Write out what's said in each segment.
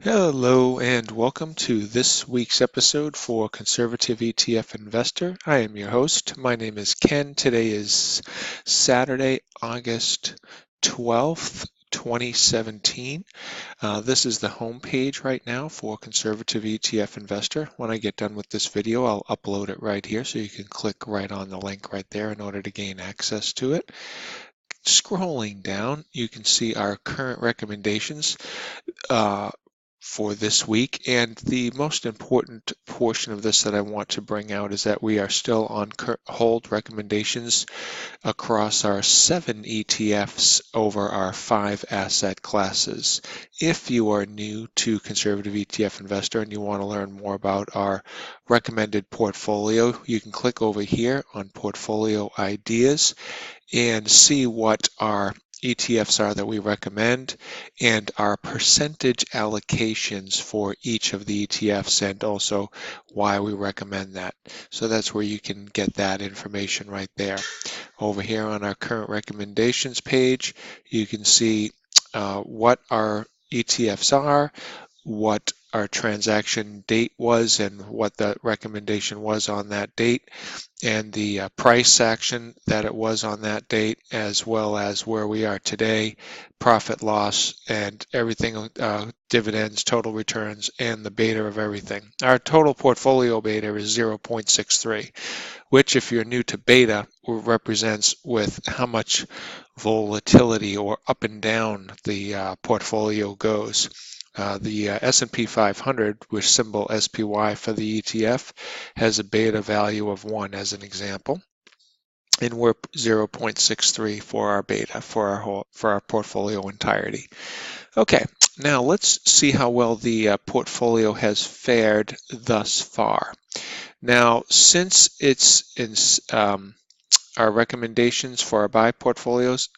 Hello and welcome to this week's episode for Conservative ETF Investor. I am your host. My name is Ken. Today is Saturday, August 12th, 2017. This is the home page right now for Conservative ETF Investor. When I get done with this video, I'll upload it right here so you can click right on the link right there in order to gain access to it. Scrolling down, you can see our current recommendations for this week. And the most important portion of this that I want to bring out is that we are still on hold recommendations across our 7 ETFs over our 5 asset classes. If you are new to Conservative ETF Investor and you want to learn more about our recommended portfolio, you can click over here on Portfolio Ideas and see what our ETFs are that we recommend and our percentage allocations for each of the ETFs and also why we recommend that. So that's where you can get that information right there. Over here on our current recommendations page, you can see what our ETFs are, what our transaction date was and what the recommendation was on that date, and the price action that it was on that date, as well as where we are today, profit loss, and everything, dividends, total returns, and the beta of everything. Our total portfolio beta is 0.63, which, if you're new to beta, represents with how much volatility or up and down the portfolio goes. The S&P 500, with symbol SPY for the ETF, has a beta value of 1 as an example, and we're 0.63 for our beta for our portfolio entirety. Okay, now let's see how well the portfolio has fared thus far. Now, since it's in our recommendations for our buy portfolios,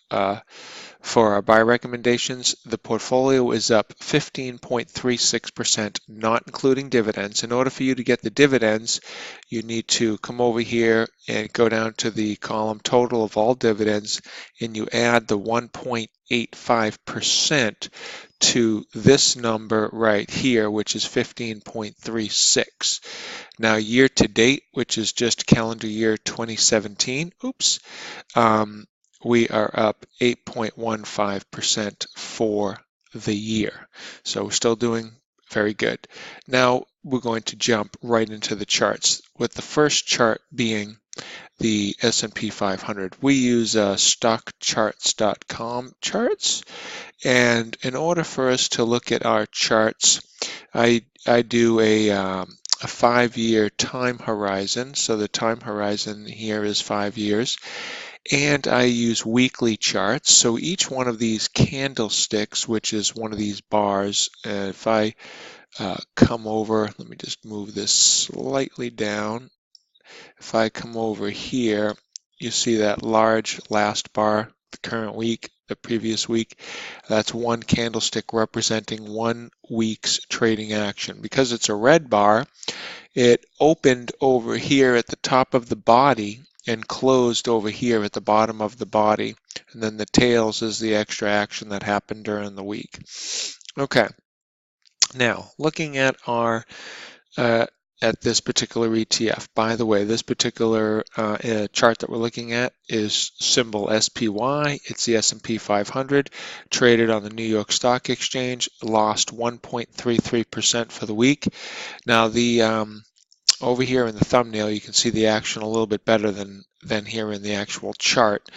for our buy recommendations, the portfolio is up 15.36%, not including dividends. In order for you to get the dividends, you need to come over here and go down to the column total of all dividends, and you add the 1.85% to this number right here, which is 15.36. Now, year to date, which is just calendar year 2017, we are up 8.15% for the year. So we're still doing very good. Now we're going to jump right into the charts, with the first chart being the S&P 500. We use stockcharts.com charts, and in order for us to look at our charts, I do a 5-year time horizon. So the time horizon here is 5 years. And I use weekly charts. So each one of these candlesticks, which is one of these bars, if I come over, let me just move this slightly down. If I come over here, you see that large last bar, the current week, the previous week. That's one candlestick representing 1 week's trading action. Because it's a red bar, it opened over here at the top of the body and closed over here at the bottom of the body, and then the tails is the extra action that happened during the week. Okay, now looking at our at this particular ETF. By the way, this particular chart that we're looking at is symbol SPY. It's the S&P 500, traded on the New York Stock Exchange, lost 1.33% for the week. Now the over here in the thumbnail, you can see the action a little bit better than here in the actual chart.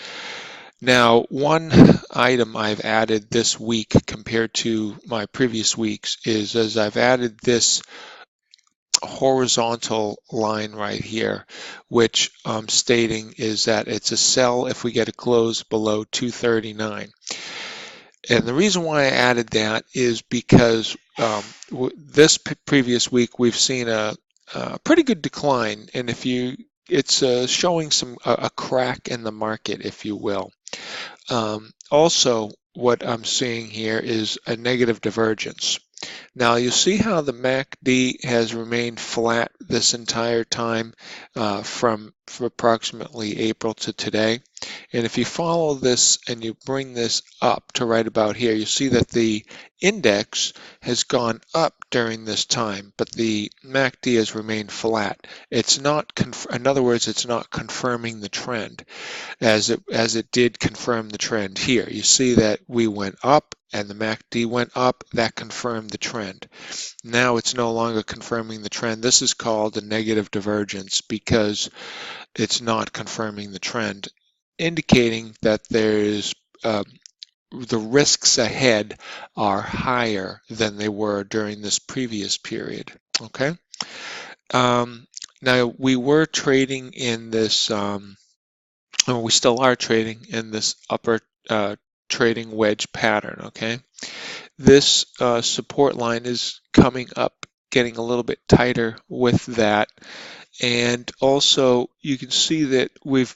Now, one item I've added this week compared to my previous weeks is as I've added this horizontal line right here, which I'm stating is that it's a sell if we get a close below 239. And the reason why I added that is because this previous week we've seen a pretty good decline, and it's showing a crack in the market, if you will. Also, what I'm seeing here is a negative divergence. Now you see how the MACD has remained flat this entire time from for approximately April to today. And if you follow this and you bring this up to right about here, you see that the index has gone up during this time, but the MACD has remained flat. It's not, in other words, it's not confirming the trend as it did confirm the trend here. You see that we went up and the MACD went up. That confirmed the trend. Now it's no longer confirming the trend. This is called a negative divergence because it's not confirming the trend, indicating that there's the risks ahead are higher than they were during this previous period. Okay. Now we were trading in this, we still are trading in this upper trading wedge pattern. Okay. This support line is coming up, getting a little bit tighter with that. And also you can see that we've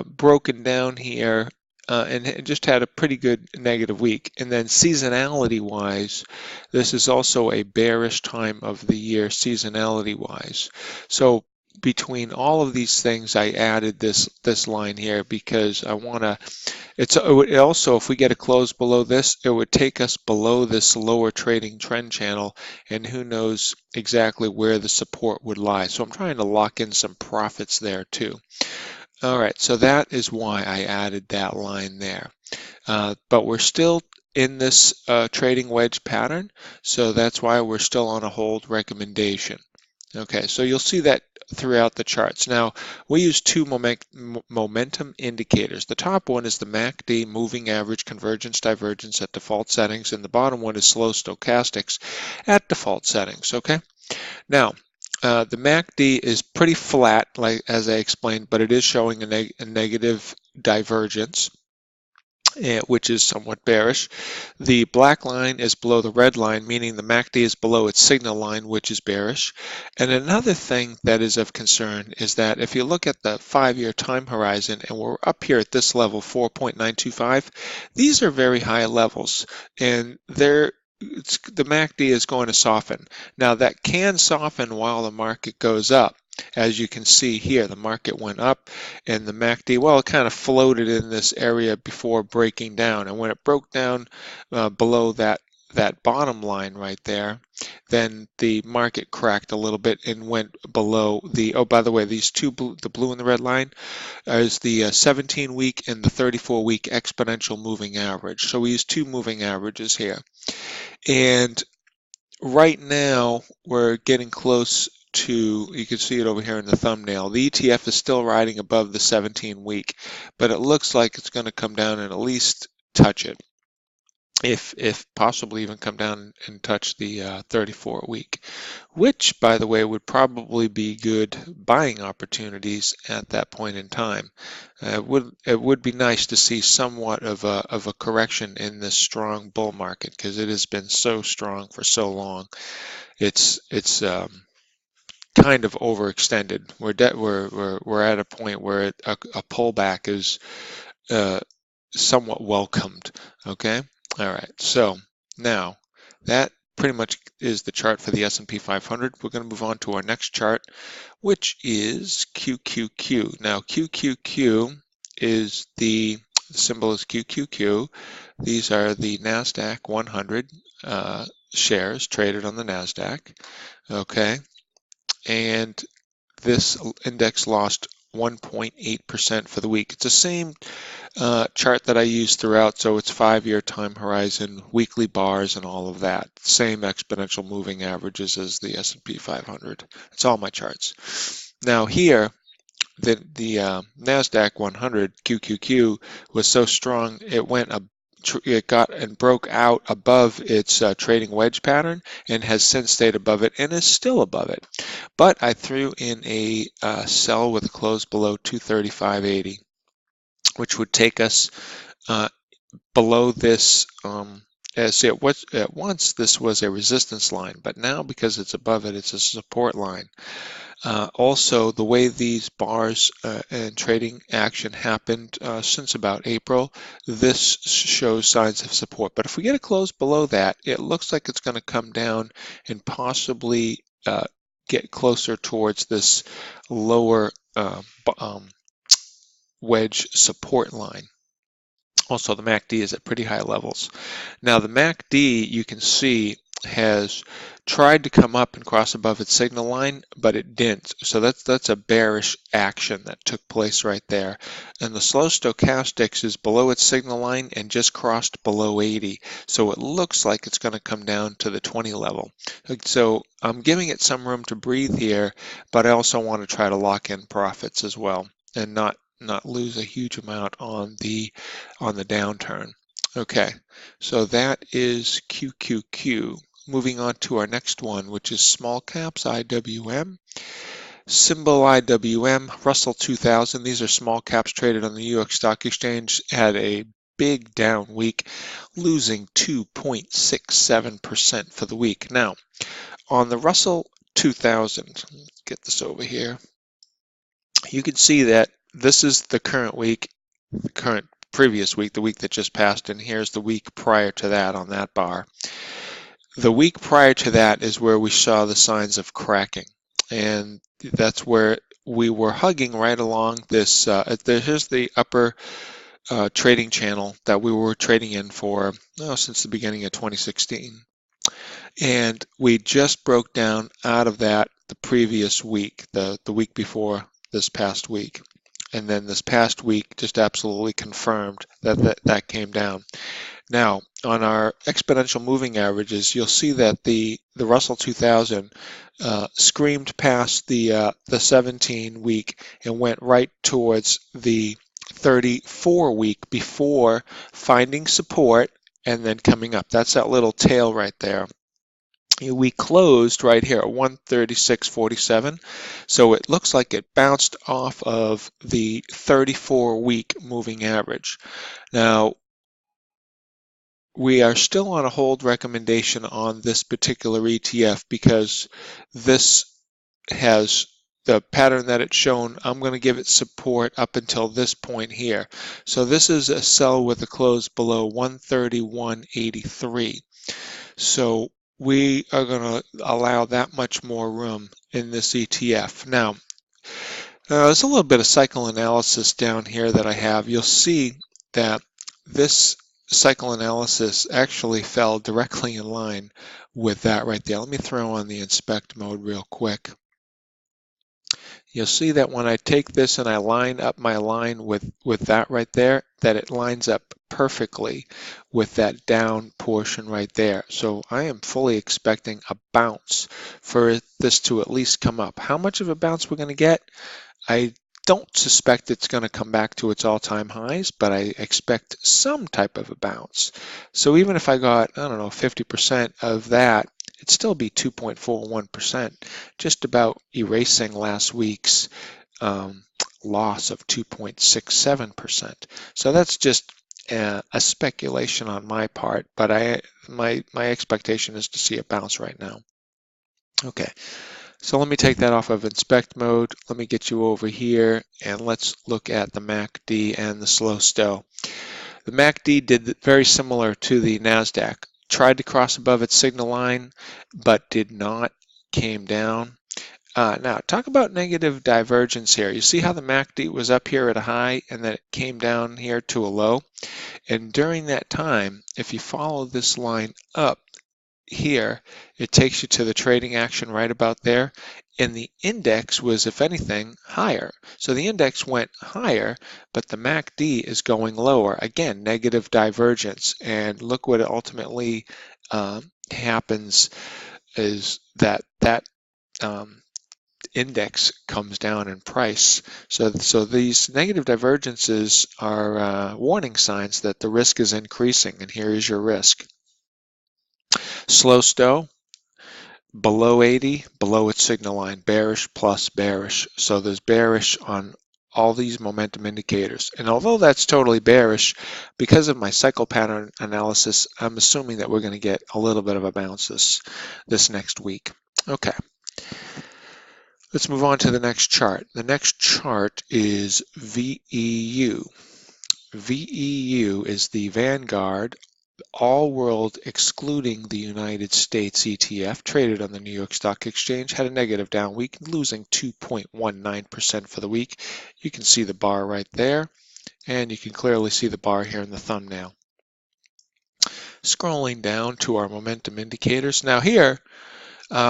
broken down here and just had a pretty good negative week. And then seasonality wise, this is also a bearish time of the year seasonality wise. So between all of these things, I added this line here because I want to, it would also, if we get a close below this, it would take us below this lower trading trend channel, and who knows exactly where the support would lie. So I'm trying to lock in some profits there too. All right, so that is why I added that line there. But we're still in this trading wedge pattern, so that's why we're still on a hold recommendation. Okay, so you'll see that throughout the charts. Now, we use two momentum indicators. The top one is the MACD moving average convergence divergence at default settings, and the bottom one is slow stochastics at default settings. Okay, now the MACD is pretty flat, like as I explained, but it is showing a negative divergence, which is somewhat bearish. The black line is below the red line, meaning the MACD is below its signal line, which is bearish. And another thing that is of concern is that if you look at the 5-year time horizon, and we're up here at this level, 4.925, these are very high levels, and the MACD is going to soften. Now that can soften while the market goes up. As you can see here, the market went up and the MACD, well, it kind of floated in this area before breaking down. And when it broke down below that bottom line right there, then the market cracked a little bit and went below the, oh, by the way, these two, the blue and the red line, is the 17-week and the 34-week exponential moving average. So we use two moving averages here. And right now, we're getting close to, you can see it over here in the thumbnail. The ETF is still riding above the 17-week, but it looks like it's going to come down and at least touch it. If possibly even come down and touch the 34-week, which, by the way, would probably be good buying opportunities at that point in time. It would be nice to see somewhat of a correction in this strong bull market because it has been so strong for so long. It's kind of overextended. We're at a point where a pullback is somewhat welcomed. Okay. All right. So now that pretty much is the chart for the S&P 500. We're going to move on to our next chart, which is QQQ. Now QQQ is the symbol is QQQ. These are the NASDAQ 100 shares traded on the NASDAQ. Okay. And this index lost 1.8% for the week. It's the same chart that I use throughout, so it's 5-year time horizon, weekly bars, and all of that. Same exponential moving averages as the S&P 500. It's all my charts. Now here, the NASDAQ 100 QQQ was so strong it got and broke out above its trading wedge pattern and has since stayed above it and is still above it. But I threw in a sell with a close below 235.80, which would take us below this. See, at once this was a resistance line, but now because it's above it, it's a support line. Also, the way these bars and trading action happened since about April, this shows signs of support. But if we get a close below that, it looks like it's going to come down and possibly get closer towards this lower wedge support line. Also, the MACD is at pretty high levels. Now, the MACD, you can see, has tried to come up and cross above its signal line, but it didn't. So that's a bearish action that took place right there. And the slow stochastics is below its signal line and just crossed below 80. So it looks like it's going to come down to the 20 level. So I'm giving it some room to breathe here, but I also want to try to lock in profits as well and not lose a huge amount on the downturn. Okay, so that is QQQ. Moving on to our next one, which is small caps, IWM. Symbol IWM, Russell 2000. These are small caps traded on the New York Stock Exchange. Had a big down week, losing 2.67% for the week. Now, on the Russell 2000, let's get this over here. You can see that this is the current week, the current previous week, the week that just passed, and here's the week prior to that on that bar. The week prior to that is where we saw the signs of cracking, and that's where we were hugging right along this. Here's the upper trading channel that we were trading in for since the beginning of 2016. And we just broke down out of that the previous week, the week before this past week. And then this past week just absolutely confirmed that came down. Now, on our exponential moving averages, you'll see that the Russell 2000 screamed past the 17 week and went right towards the 34 week before finding support and then coming up. That's that little tail right there. We closed right here at 136.47, so it looks like it bounced off of the 34-week moving average. Now, we are still on a hold recommendation on this particular ETF because this has the pattern that it's shown. I'm going to give it support up until this point here. So this is a sell with a close below 131.83. So we are going to allow that much more room in this ETF. Now, there's a little bit of cycle analysis down here that I have. You'll see that this cycle analysis actually fell directly in line with that right there. Let me throw on the inspect mode real quick. You'll see that when I take this and I line up my line with that right there, that it lines up perfectly with that down portion right there. So I am fully expecting a bounce for this to at least come up. How much of a bounce we're going to get? I don't suspect it's going to come back to its all-time highs, but I expect some type of a bounce. So even if I got, I don't know, 50% of that, it'd still be 2.41%, just about erasing last week's loss of 2.67%. So that's just a speculation on my part, but my expectation is to see a bounce right now. Okay. So let me take that off of inspect mode. Let me get you over here and let's look at the MACD and the slow stow. The MACD did very similar to the NASDAQ. Tried to cross above its signal line, but did not, came down. Now, talk about negative divergence here. You see how the MACD was up here at a high and then it came down here to a low? And during that time, if you follow this line up, here, it takes you to the trading action right about there, and the index was, if anything, higher. So the index went higher, but the MACD is going lower. Again, negative divergence, and look what ultimately happens is that index comes down in price. So these negative divergences are warning signs that the risk is increasing, and here is your risk. Slow stow, below 80, below its signal line, bearish plus bearish. So there's bearish on all these momentum indicators. And although that's totally bearish, because of my cycle pattern analysis, I'm assuming that we're going to get a little bit of a bounce this next week. Okay. Let's move on to the next chart. The next chart is VEU. VEU is the Vanguard all world excluding the United States ETF traded on the New York Stock Exchange had a negative down week, losing 2.19% for the week. You can see the bar right there, and you can clearly see the bar here in the thumbnail. Scrolling down to our momentum indicators. Now here,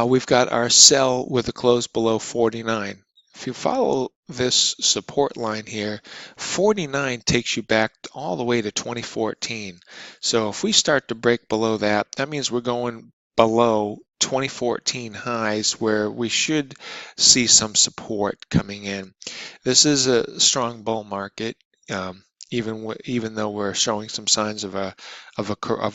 we've got our sell with a close below 49. If you follow this support line here, 49 takes you back all the way to 2014. So if we start to break below that, that means we're going below 2014 highs where we should see some support coming in. This is a strong bull market. Even though we're showing some signs of a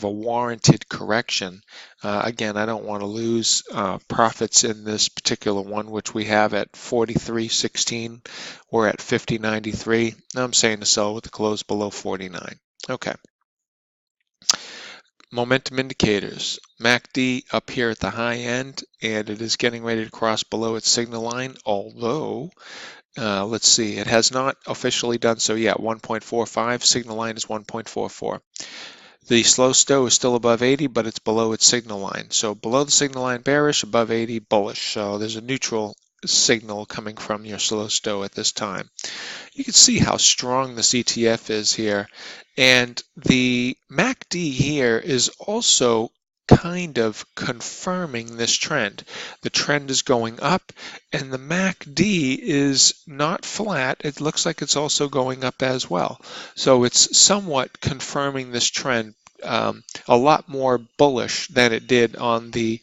warranted correction. Again, I don't want to lose profits in this particular one, which we have at 43.16. We're at 50.93. I'm saying to sell with the close below 49. Okay. Momentum indicators. MACD up here at the high end, and it is getting ready to cross below its signal line, although let's see, it has not officially done so yet. 1.45, signal line is 1.44. The slow stow is still above 80, but it's below its signal line. So below the signal line bearish, above 80 bullish. So there's a neutral signal coming from your slow stow at this time. You can see how strong this ETF is here. And the MACD here is also kind of confirming this trend. The trend is going up, and the MACD is not flat. It looks like it's also going up as well. So it's somewhat confirming this trend, a lot more bullish than it did on the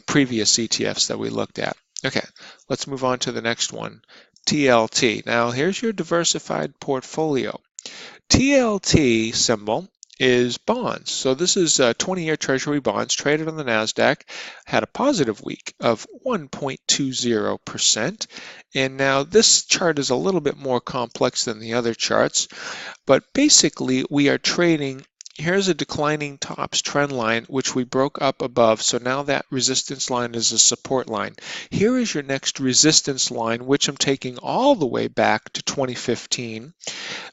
previous ETFs that we looked at. Okay, let's move on to the next one. TLT. Now here's your diversified portfolio. TLT symbol is bonds. So this is 20-year Treasury bonds traded on the NASDAQ, had a positive week of 1.20%. And now this chart is a little bit more complex than the other charts, but basically we are trading. Here's a declining tops trend line, which we broke up above. So now that resistance line is a support line. Here is your next resistance line, which I'm taking all the way back to 2015.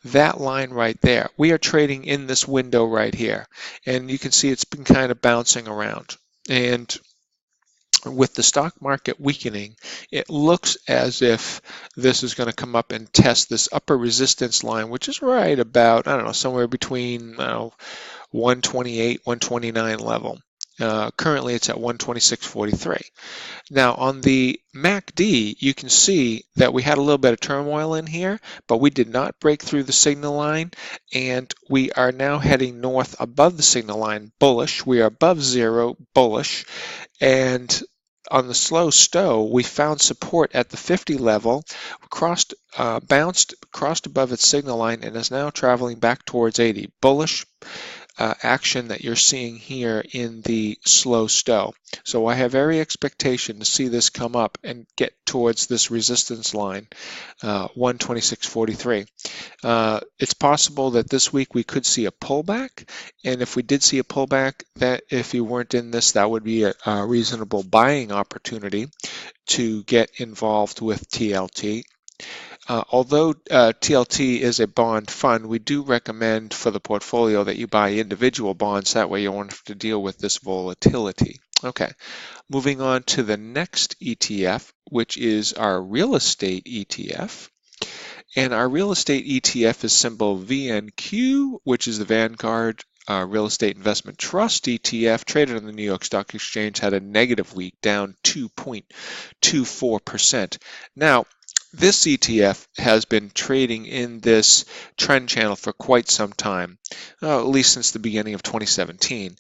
That line right there. We are trading in this window right here. And you can see it's been kind of bouncing around. And with the stock market weakening, it looks as if this is going to come up and test this upper resistance line, which is right about, I don't know, somewhere between 128, 129 level. Currently it's at 126.43. Now on the MACD, you can see that we had a little bit of turmoil in here, but we did not break through the signal line, and we are now heading north above the signal line, bullish. We are above zero, bullish, and on the slow stow, we found support at the 50 level, bounced, crossed above its signal line, and is now traveling back towards 80. Bullish action that you're seeing here in the slow stow. So I have every expectation to see this come up and get towards this resistance line, 126.43. It's possible that this week we could see a pullback, and if we did see a pullback, that if you weren't in this, that would be a reasonable buying opportunity to get involved with TLT. Although TLT is a bond fund, we do recommend for the portfolio that you buy individual bonds. That way you won't have to deal with this volatility. Okay, moving on to the next ETF, which is our real estate ETF. And our real estate ETF is symbol VNQ, which is the Vanguard Real Estate Investment Trust ETF, traded on the New York Stock Exchange, had a negative week, down 2.24%. Now, this ETF has been trading in this trend channel for quite some time, at least since the beginning of 2017.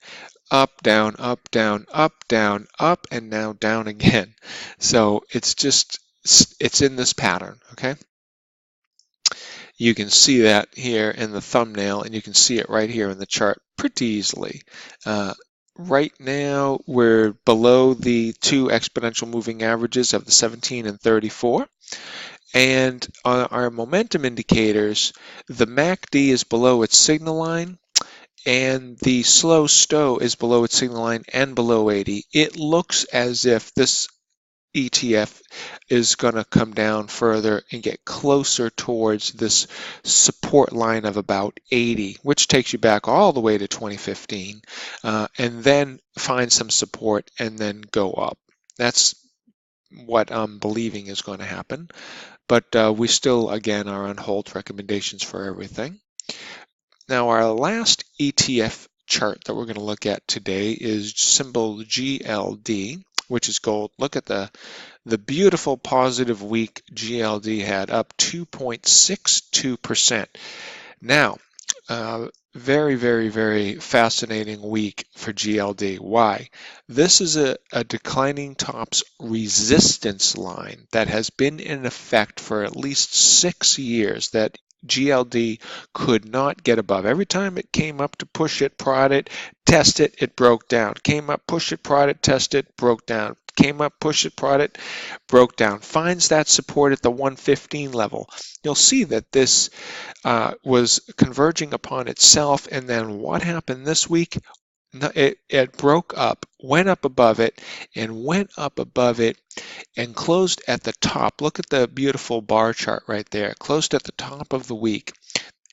Up, down, up, down, up, down, up, and now down again. So it's in this pattern, okay? You can see that here in the thumbnail, and you can see it right here in the chart pretty easily. Right now, we're below the two exponential moving averages of the 17 and 34. And on our momentum indicators, the MACD is below its signal line, and the slow stow is below its signal line and below 80. It looks as if this ETF is going to come down further and get closer towards this support line of about 80, which takes you back all the way to 2015, and then find some support and then go up. That's what I'm believing is going to happen. But we still, again, are on hold recommendations for everything. Now, our last ETF chart that we're going to look at today is symbol GLD, which is gold. Look at the beautiful positive week GLD had, up 2.62%. Now, very, very, very fascinating week for GLD. Why? This is a declining tops resistance line that has been in effect for at least 6 years that GLD could not get above. Every time it came up to push it, prod it, test it, it broke down. Came up, push it, prod it, test it, broke down. Came up, push it, prod it, broke down. Finds that support at the 115 level. You'll see that this was converging upon itself, and then what happened this week? It broke up, went up above it, and went up above it and closed at the top. Look at the beautiful bar chart right there. It closed at the top of the week,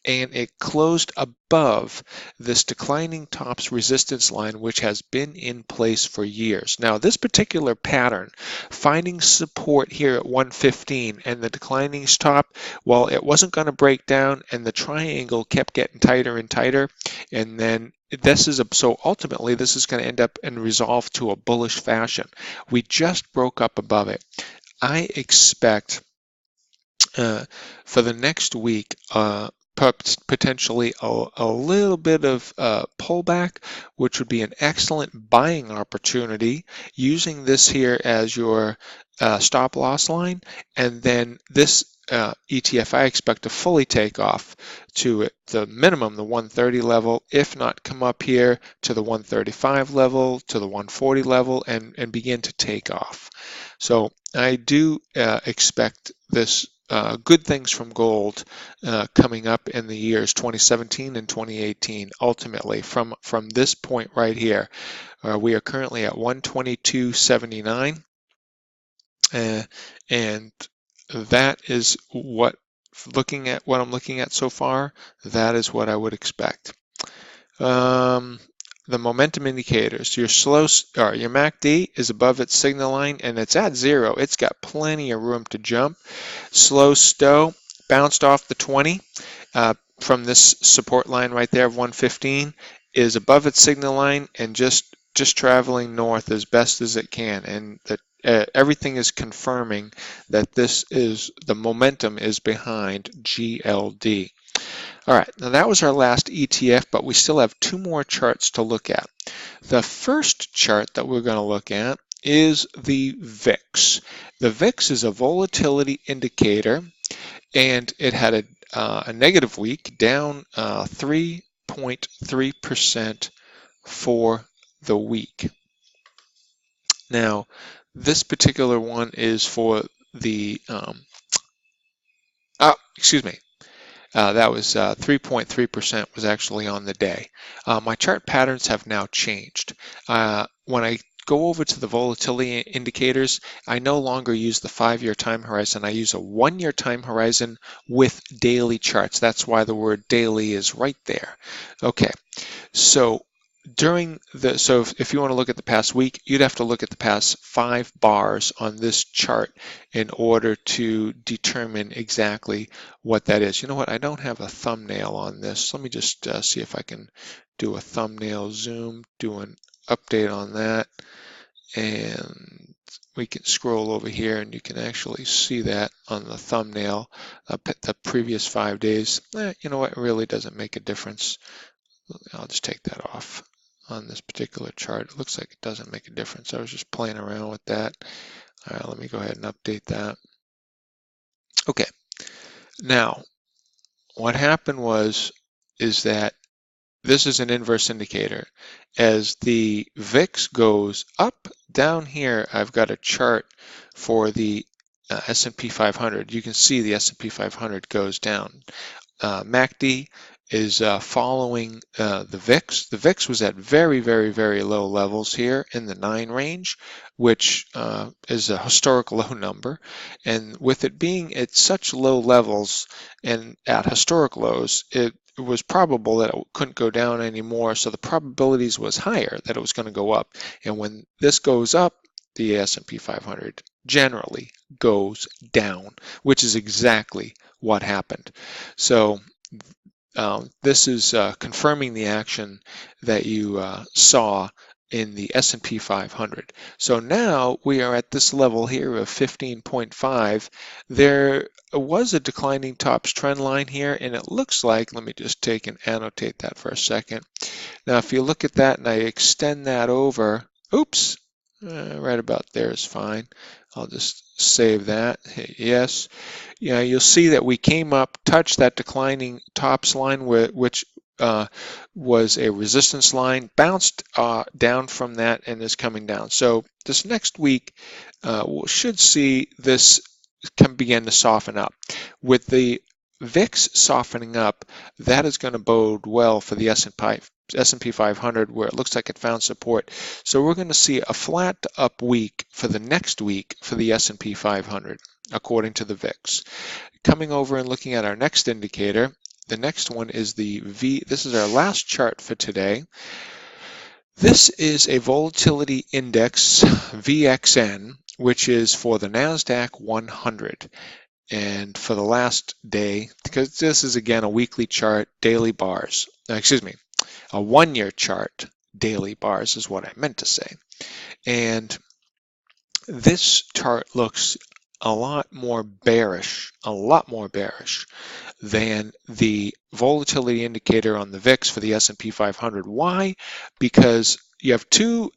and it closed above this declining tops resistance line, which has been in place for years. Now, this particular pattern, finding support here at 115 and the declining top, well, it wasn't going to break down, and the triangle kept getting tighter and tighter, and then so ultimately this is going to end up and resolve to a bullish fashion. We just broke up above it. I expect for the next week, potentially a little bit of pullback, which would be an excellent buying opportunity, using this here as your stop loss line, and then this ETF I expect to fully take off to the minimum, the 130 level, if not come up here to the 135 level, to the 140 level, and begin to take off. So I do expect this good things from gold coming up in the years 2017 and 2018. Ultimately, from this point right here, we are currently at 122.79, and that is what, looking at what I'm looking at so far, that is what I would expect. The momentum indicators, your MACD is above its signal line and it's at 0. It's got plenty of room to jump. Slow stow bounced off the 20 from this support line right there of 115, is above its signal line and just traveling north as best as it can, and that everything is confirming that the momentum is behind GLD. All right, now that was our last ETF, but we still have 2 more charts to look at. The first chart that we're going to look at is the VIX. The VIX is a volatility indicator, and it had a negative week, down 3.3% for the week. Now, this particular one is for the, that was 3.3% was actually on the day. My chart patterns have now changed. When I go over to the volatility indicators, I no longer use the 5-year time horizon. I use a 1-year time horizon with daily charts. That's why the word daily is right there. Okay, so if you want to look at the past week, you'd have to look at the past 5 bars on this chart in order to determine exactly what that is. You know what? I don't have a thumbnail on this. Let me just see if I can do a thumbnail zoom, do an update on that, and we can scroll over here and you can actually see that on the thumbnail, the previous 5 days. You know what? It really doesn't make a difference. I'll just take that off. On this particular chart, it looks like it doesn't make a difference. I was just playing around with that. All right, let me go ahead and update that. Okay, now what happened is that this is an inverse indicator. As the VIX goes up, down here I've got a chart for the S&P 500. You can see the S&P 500 goes down. MACD is following the VIX. The VIX was at very, very, very low levels here in the 9 range, which is a historic low number. And with it being at such low levels and at historic lows, it was probable that it couldn't go down anymore, so the probabilities was higher that it was going to go up. And when this goes up, the S&P 500 generally goes down, which is exactly what happened. So this is confirming the action that you saw in the S&P 500. So now we are at this level here of 15.5. There was a declining tops trend line here, and it looks like, let me just take and annotate that for a second. Now if you look at that and I extend that over, oops, right about there is fine. I'll just save that. Hit yes. Yeah, you'll see that we came up, touched that declining tops line, which was a resistance line, bounced down from that and is coming down. So this next week, we should see this can begin to soften up. With the VIX softening up, that is going to bode well for the S&P 500, where it looks like it found support. So we're going to see a flat up week for the next week for the S&P 500, according to the VIX. Coming over and looking at our next indicator, the next one is the this is our last chart for today. This is a volatility index, VXN, which is for the NASDAQ 100. And for the last day, because this is again a weekly chart, daily bars, excuse me, a 1-year chart, daily bars is what I meant to say. And this chart looks a lot more bearish than the volatility indicator on the VIX for the S&P 500. Why? Because you have two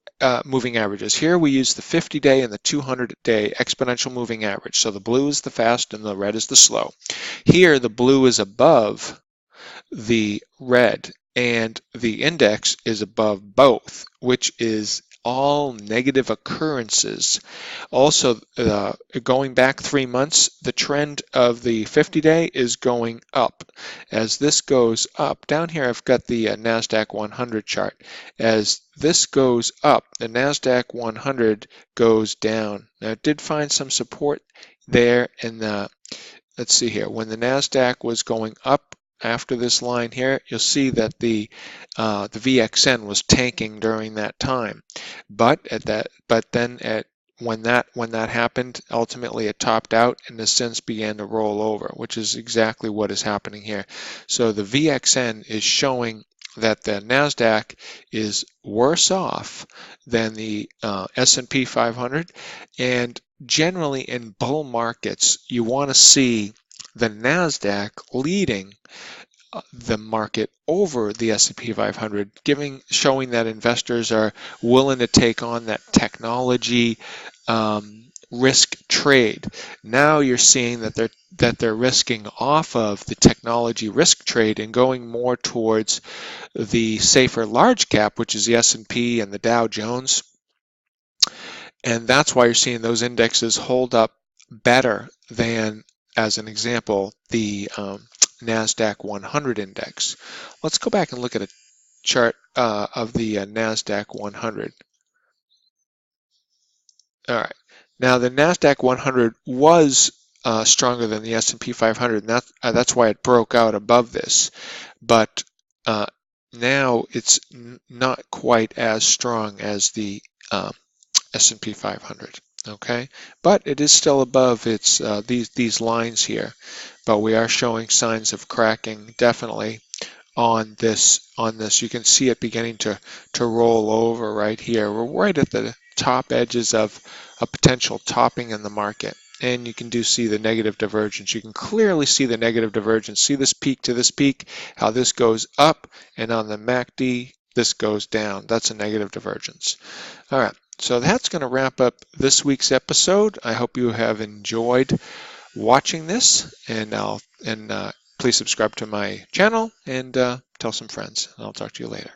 moving averages. Here we use the 50-day and the 200-day exponential moving average. So the blue is the fast and the red is the slow. Here the blue is above the red and the index is above both, which is all negative occurrences. Also, going back 3 months, the trend of the 50-day is going up. As this goes up, down here I've got the NASDAQ 100 chart. As this goes up, the NASDAQ 100 goes down. Now it did find some support there in the, let's see here, when the NASDAQ was going up after this line here, you'll see that the VXN was tanking during that time. But when that happened, ultimately it topped out and has since began to roll over, which is exactly what is happening here. So the VXN is showing that the NASDAQ is worse off than the S&P 500, and generally in bull markets, you want to see the NASDAQ leading the market over the S&P 500, showing that investors are willing to take on that technology risk trade. Now you're seeing that they're risking off of the technology risk trade and going more towards the safer large cap, which is the S&P and the Dow Jones. And that's why you're seeing those indexes hold up better than, as an example, the NASDAQ 100 index. Let's go back and look at a chart of the NASDAQ 100. All right. Now the NASDAQ 100 was stronger than the S&P 500, and that's why it broke out above this. But now it's not quite as strong as the S&P 500. Okay, but it is still above its these lines here. But we are showing signs of cracking definitely on this. You can see it beginning to roll over right here. We're right at the top edges of a potential topping in the market. And you can see the negative divergence. You can clearly see the negative divergence. See this peak to this peak, how this goes up, and on the MACD, this goes down. That's a negative divergence. All right, so that's going to wrap up this week's episode. I hope you have enjoyed watching this, and please subscribe to my channel and tell some friends. I'll talk to you later.